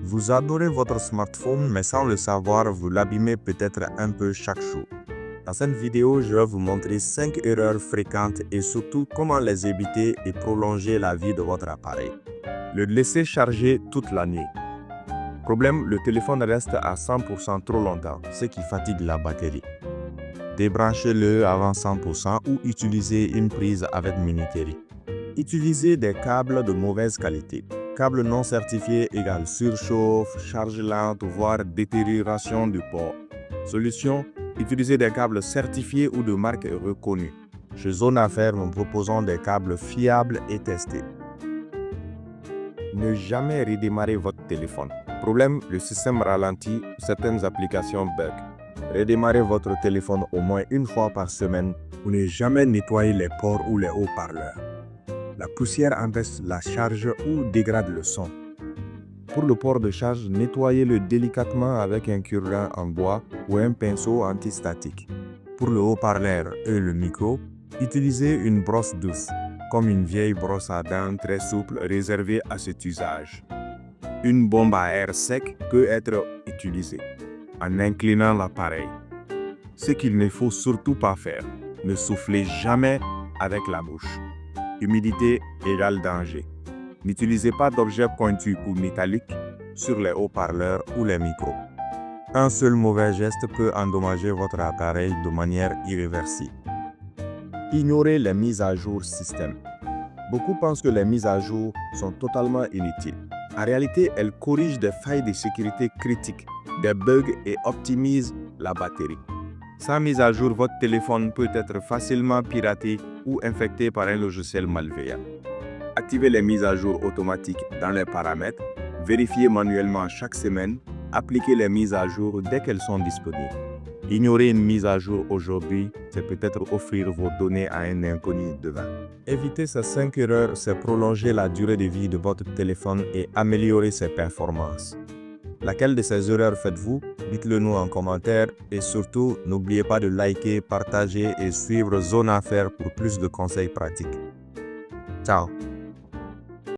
Vous adorez votre smartphone, mais sans le savoir, vous l'abîmez peut-être un peu chaque jour. Dans cette vidéo, je vais vous montrer 5 erreurs fréquentes et surtout comment les éviter et prolonger la vie de votre appareil. Le laisser charger toute la nuit. Problème, le téléphone reste à 100% trop longtemps, ce qui fatigue la batterie. Débranchez-le avant 100% ou utilisez une prise avec Minuterie. Utilisez des câbles de mauvaise qualité. Câble non certifié égale surchauffe, charge lente, voire détérioration du port. Solution, utilisez des câbles certifiés ou de marque reconnue. Chez Zone Affaires, nous proposons des câbles fiables et testés. Ne jamais redémarrer votre téléphone. Problème, le système ralentit, certaines applications bug. Redémarrez votre téléphone au moins une fois par semaine ou ne jamais nettoyer les ports ou les haut-parleurs. La poussière empêche la charge ou dégrade le son. Pour le port de charge, nettoyez-le délicatement avec un cure-dent en bois ou un pinceau antistatique. Pour le haut-parleur et le micro, utilisez une brosse douce, comme une vieille brosse à dents très souple réservée à cet usage. Une bombe à air sec peut être utilisée en inclinant l'appareil. Ce qu'il ne faut surtout pas faire, ne soufflez jamais avec la bouche. Humidité égale danger. N'utilisez pas d'objets pointus ou métalliques sur les haut-parleurs ou les micros. Un seul mauvais geste peut endommager votre appareil de manière irréversible. Ignorez les mises à jour système. Beaucoup pensent que les mises à jour sont totalement inutiles. En réalité, elles corrigent des failles de sécurité critiques, des bugs et optimisent la batterie. Sans mise à jour, votre téléphone peut être facilement piraté ou infecté par un logiciel malveillant. Activez les mises à jour automatiques dans les paramètres, vérifiez manuellement chaque semaine, appliquez les mises à jour dès qu'elles sont disponibles. Ignorer une mise à jour aujourd'hui, c'est peut-être offrir vos données à un inconnu demain. Éviter ces 5 erreurs, c'est prolonger la durée de vie de votre téléphone et améliorer ses performances. Laquelle de ces erreurs faites-vous? Dites-le nous en commentaire et surtout, n'oubliez pas de liker, partager et suivre Zone Affaires pour plus de conseils pratiques. Ciao!